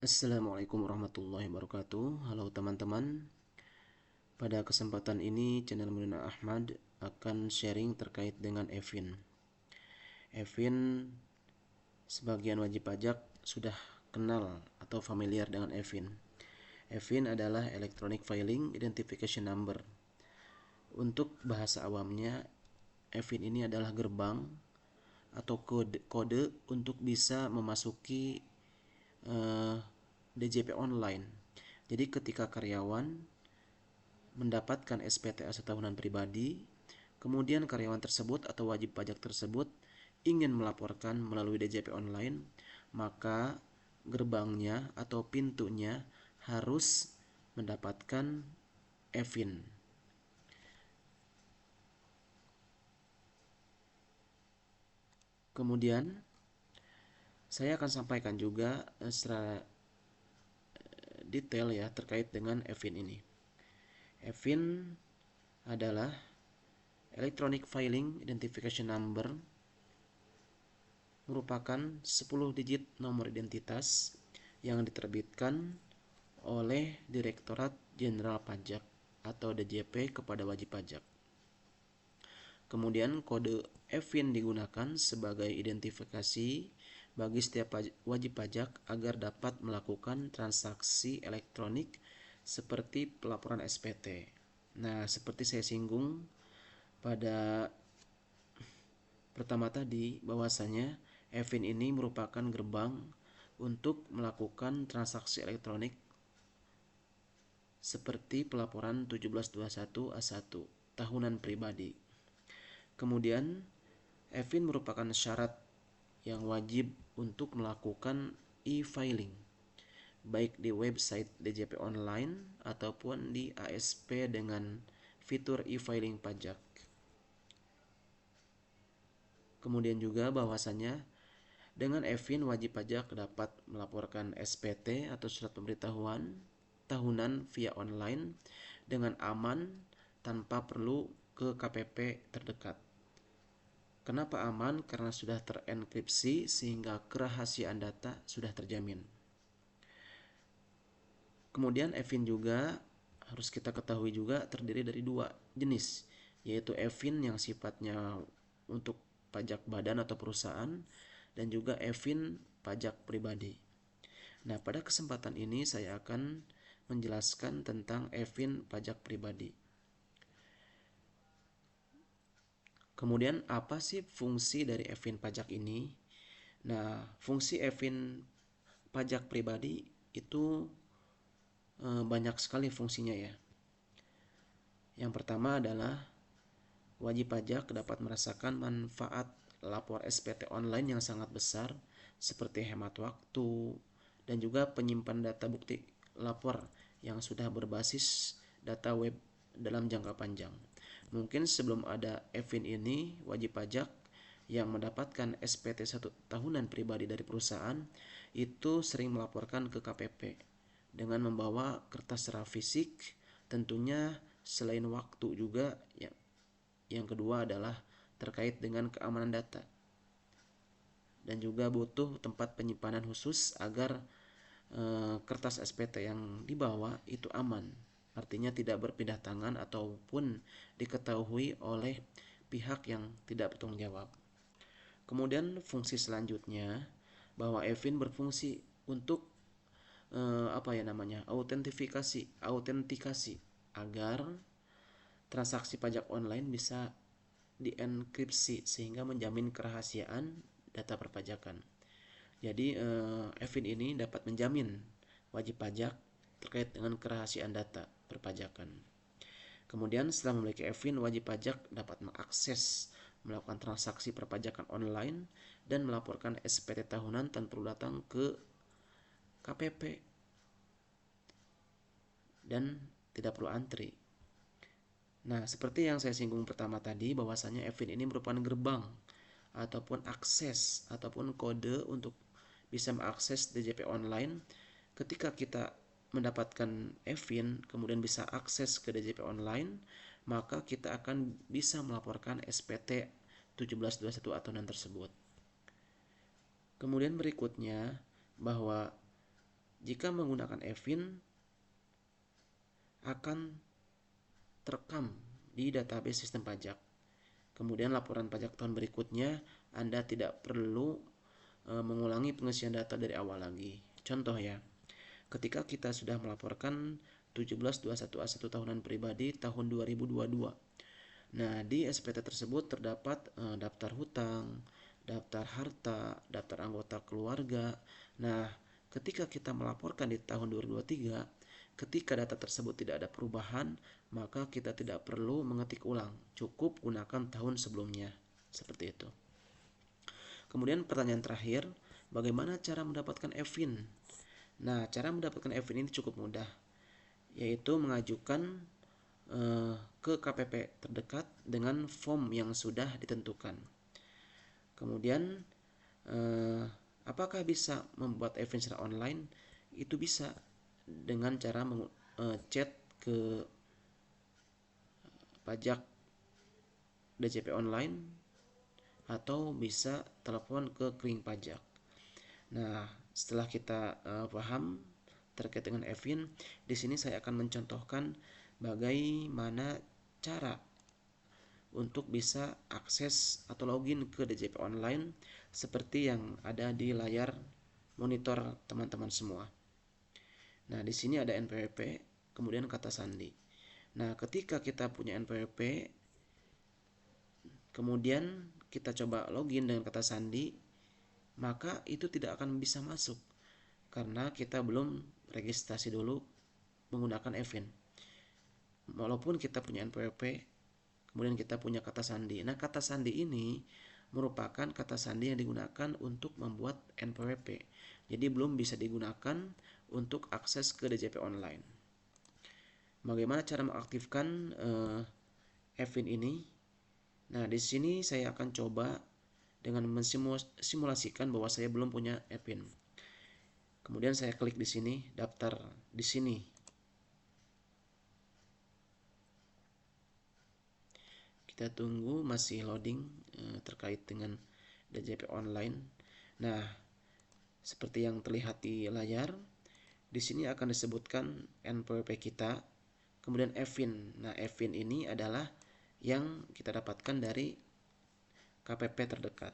Assalamualaikum warahmatullahi wabarakatuh. Halo teman-teman. Pada kesempatan ini channel Munina Ahmad akan sharing terkait dengan Evin. Evin sebagian wajib pajak sudah kenal atau familiar dengan Evin. Evin adalah Electronic Filing Identification Number. Untuk bahasa awamnya, Evin ini adalah gerbang atau kode untuk bisa memasuki DJP online. Jadi ketika karyawan mendapatkan SPTA setahunan pribadi, kemudian karyawan tersebut atau wajib pajak tersebut ingin melaporkan melalui DJP online, maka gerbangnya atau pintunya harus mendapatkan Evin. Kemudian saya akan sampaikan juga secara detail ya terkait dengan Evin ini. Evin adalah Electronic Filing Identification Number, merupakan 10 digit nomor identitas yang diterbitkan oleh Direktorat Jenderal Pajak atau DJP kepada wajib pajak. Kemudian kode Evin digunakan sebagai identifikasi bagi setiap wajib pajak agar dapat melakukan transaksi elektronik seperti pelaporan SPT. Nah, seperti saya singgung pada pertama tadi, bahwasanya Evin ini merupakan gerbang untuk melakukan transaksi elektronik seperti pelaporan 1721A1 tahunan pribadi. Kemudian Evin merupakan syarat yang wajib untuk melakukan e-filing baik di website DJP online ataupun di ASP dengan fitur e-filing pajak. Kemudian juga bahwasannya dengan Evin wajib pajak dapat melaporkan SPT atau surat pemberitahuan tahunan via online dengan aman tanpa perlu ke KPP terdekat. Kenapa aman? Karena sudah terenkripsi sehingga kerahasiaan data sudah terjamin. Kemudian Evin juga harus kita ketahui juga terdiri dari dua jenis, yaitu Evin yang sifatnya untuk pajak badan atau perusahaan dan juga Evin pajak pribadi. Nah, pada kesempatan ini saya akan menjelaskan tentang Evin pajak pribadi. Kemudian apa sih fungsi dari Evin pajak ini? Nah, fungsi Evin pajak pribadi itu banyak sekali fungsinya ya. Yang pertama adalah wajib pajak dapat merasakan manfaat lapor SPT online yang sangat besar seperti hemat waktu dan juga penyimpan data bukti lapor yang sudah berbasis data web dalam jangka panjang. Mungkin sebelum ada Evin ini, wajib pajak yang mendapatkan SPT 1 tahunan pribadi dari perusahaan itu sering melaporkan ke KPP dengan membawa kertas secara fisik. Tentunya selain waktu juga ya, yang kedua adalah terkait dengan keamanan data dan juga butuh tempat penyimpanan khusus agar kertas SPT yang dibawa itu aman, artinya tidak berpindah tangan ataupun diketahui oleh pihak yang tidak bertanggung jawab. Kemudian fungsi selanjutnya bahwa Evin berfungsi untuk autentikasi agar transaksi pajak online bisa dienkripsi sehingga menjamin kerahasiaan data perpajakan. Jadi Evin ini dapat menjamin wajib pajak terkait dengan kerahasiaan data perpajakan. Kemudian setelah memiliki Evin, wajib pajak dapat mengakses melakukan transaksi perpajakan online dan melaporkan SPT tahunan tanpa perlu datang ke KPP dan tidak perlu antri. Nah, seperti yang saya singgung pertama tadi, bahwasanya Evin ini merupakan gerbang ataupun akses ataupun kode untuk bisa mengakses DJP online. Ketika kita mendapatkan Evin kemudian bisa akses ke DJP online, maka kita akan bisa melaporkan SPT 1721 tahunan tersebut. Kemudian berikutnya bahwa jika menggunakan Evin akan terekam di database sistem pajak. Kemudian laporan pajak tahun berikutnya Anda tidak perlu mengulangi pengisian data dari awal lagi. Contoh ya, ketika kita sudah melaporkan 1721A1 tahunan pribadi tahun 2022. Nah, di SPT tersebut terdapat daftar hutang, daftar harta, daftar anggota keluarga. Nah, ketika kita melaporkan di tahun 2023, ketika data tersebut tidak ada perubahan, maka kita tidak perlu mengetik ulang, cukup gunakan tahun sebelumnya. Seperti itu. Kemudian pertanyaan terakhir, bagaimana cara mendapatkan Evin? Nah, cara mendapatkan Evin ini cukup mudah, yaitu mengajukan ke KPP terdekat dengan form yang sudah ditentukan. Kemudian apakah bisa membuat Evin secara online? Itu bisa dengan cara chat ke pajak DJP online atau bisa telepon ke kling pajak. Nah, setelah kita paham terkait dengan Evin, di sini saya akan mencontohkan bagaimana cara untuk bisa akses atau login ke DJP online seperti yang ada di layar monitor teman-teman semua. Nah, di sini ada NPWP, kemudian kata sandi. Nah, ketika kita punya NPWP, kemudian kita coba login dengan kata sandi, maka itu tidak akan bisa masuk karena kita belum registrasi dulu menggunakan Evin. Walaupun kita punya NPWP, kemudian kita punya kata sandi. Nah, kata sandi ini merupakan kata sandi yang digunakan untuk membuat NPWP. Jadi belum bisa digunakan untuk akses ke DJP online. Bagaimana cara mengaktifkan Evin ini? Nah, di sini saya akan coba dengan mensimulasikan bahwa saya belum punya Evin. Kemudian saya klik di sini, daftar di sini. Kita tunggu masih loading terkait dengan DJP online. Nah, seperti yang terlihat di layar, di sini akan disebutkan NPWP kita, kemudian Evin. Nah, Evin ini adalah yang kita dapatkan dari KPP terdekat.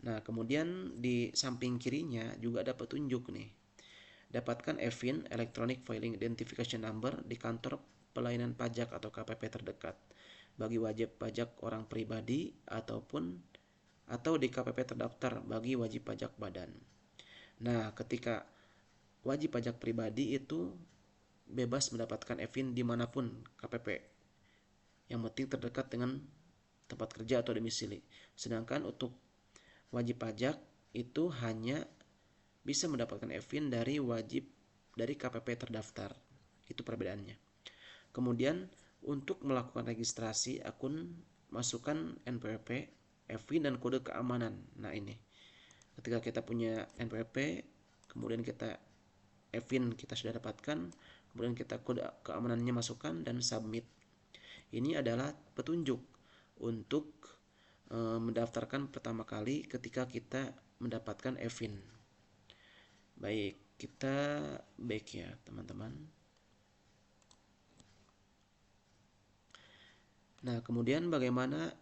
Nah, kemudian di samping kirinya juga ada petunjuk nih. Dapatkan Evin Electronic Filing Identification Number di kantor pelayanan pajak atau KPP terdekat bagi wajib pajak orang pribadi atau di KPP terdaftar bagi wajib pajak badan. Nah, ketika wajib pajak pribadi itu bebas mendapatkan Evin dimanapun KPP, yang penting terdekat dengan tempat kerja atau domisili. Sedangkan untuk wajib pajak itu hanya bisa mendapatkan Evin dari KPP terdaftar. Itu perbedaannya. Kemudian untuk melakukan registrasi akun, masukkan NPWP, Evin dan kode keamanan. Nah, ini. Ketika kita punya NPWP, kemudian kita Evin kita sudah dapatkan, kemudian kita kode keamanannya masukkan dan submit. Ini adalah petunjuk untuk mendaftarkan pertama kali ketika kita mendapatkan Evin. Baik, kita back ya teman-teman. Nah, kemudian bagaimana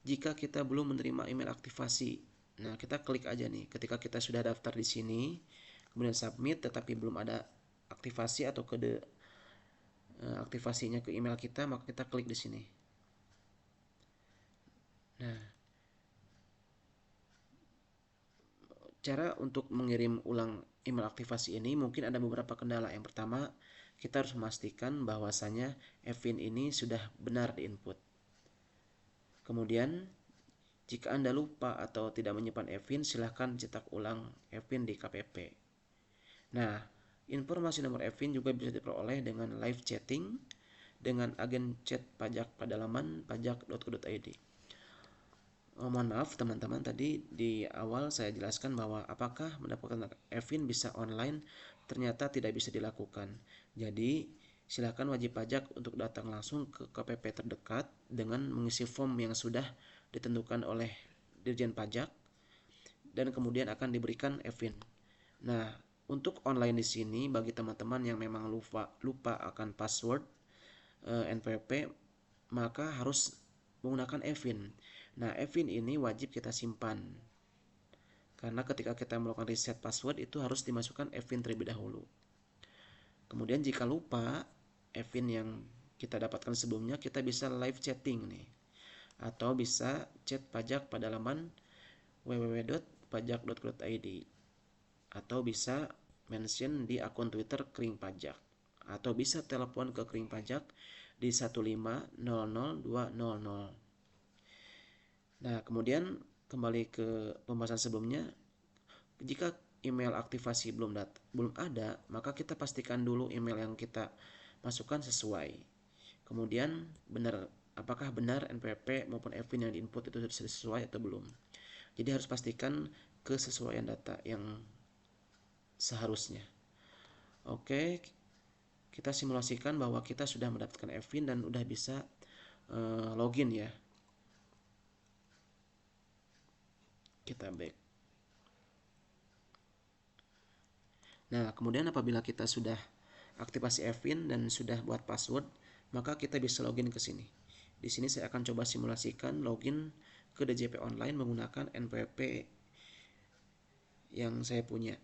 jika kita belum menerima email aktivasi? Nah, kita klik aja nih. Ketika kita sudah daftar di sini, kemudian submit tetapi belum ada aktivasi atau kode aktivasinya ke email kita, maka kita klik di sini. Nah, cara untuk mengirim ulang email aktivasi ini mungkin ada beberapa kendala. Yang pertama, kita harus memastikan bahwasanya Evin ini sudah benar diinput. Kemudian, jika Anda lupa atau tidak menyimpan Evin, silahkan cetak ulang Evin di KPP. Nah, informasi nomor Evin juga bisa diperoleh dengan live chatting dengan agen chat pajak pada laman pajak.go.id. Mohon maaf teman-teman, tadi di awal saya jelaskan bahwa apakah mendapatkan Evin bisa online, ternyata tidak bisa dilakukan. Jadi silakan wajib pajak untuk datang langsung ke KPP terdekat dengan mengisi form yang sudah ditentukan oleh Dirjen Pajak dan kemudian akan diberikan Evin. Nah, Untuk online di sini bagi teman-teman yang memang lupa akan password NPWP, maka harus menggunakan Evin. Nah, Evin ini wajib kita simpan. Karena ketika kita melakukan reset password itu harus dimasukkan Evin terlebih dahulu. Kemudian jika lupa Evin yang kita dapatkan sebelumnya, kita bisa live chatting nih. Atau bisa chat pajak pada laman www.pajak.go.id, atau bisa mention di akun Twitter Kering Pajak, atau bisa telepon ke Kering Pajak di 1500200. Nah, kemudian kembali ke pembahasan sebelumnya, jika email aktivasi belum ada, maka kita pastikan dulu email yang kita masukkan sesuai. Kemudian apakah benar NPWP maupun EVIN yang diinput itu sesuai atau belum. Jadi harus pastikan kesesuaian data yang seharusnya. Oke, kita simulasikan bahwa kita sudah mendapatkan EVIN dan udah bisa login ya. Kita back. Nah, kemudian apabila kita sudah aktivasi EVIN dan sudah buat password, maka kita bisa login ke sini. Di sini saya akan coba simulasikan login ke DJP Online menggunakan NPWP yang saya punya.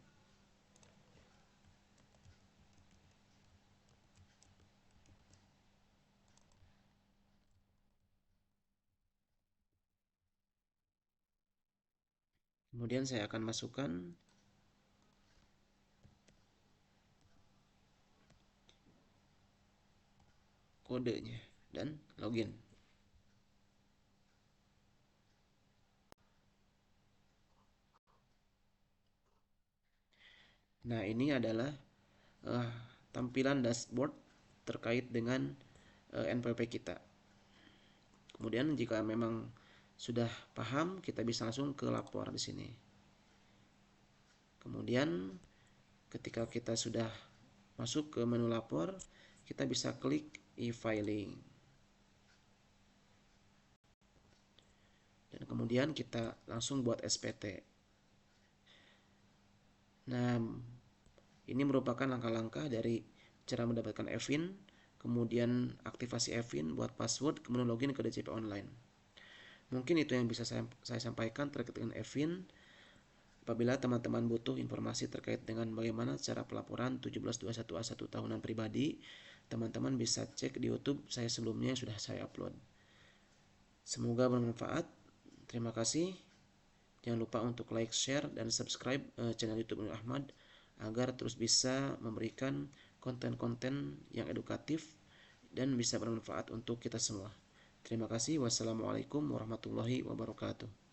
Kemudian saya akan masukkan kodenya dan login. Nah, ini adalah tampilan dashboard terkait dengan NPWP kita. Kemudian jika memang sudah paham, kita bisa langsung ke lapor di sini. Kemudian ketika kita sudah masuk ke menu lapor, kita bisa klik e-filing. Dan kemudian kita langsung buat SPT. Nah, ini merupakan langkah-langkah dari cara mendapatkan EVIN, kemudian aktivasi EVIN, buat password, kemudian login ke DJP Online. Mungkin itu yang bisa saya sampaikan terkait dengan EVIN. Apabila teman-teman butuh informasi terkait dengan bagaimana cara pelaporan 1721A1 tahunan pribadi, teman-teman bisa cek di YouTube saya sebelumnya sudah saya upload. Semoga bermanfaat. Terima kasih. Jangan lupa untuk like, share, dan subscribe channel YouTube Nur Ahmad agar terus bisa memberikan konten-konten yang edukatif dan bisa bermanfaat untuk kita semua. Terima kasih. Wassalamualaikum warahmatullahi wabarakatuh.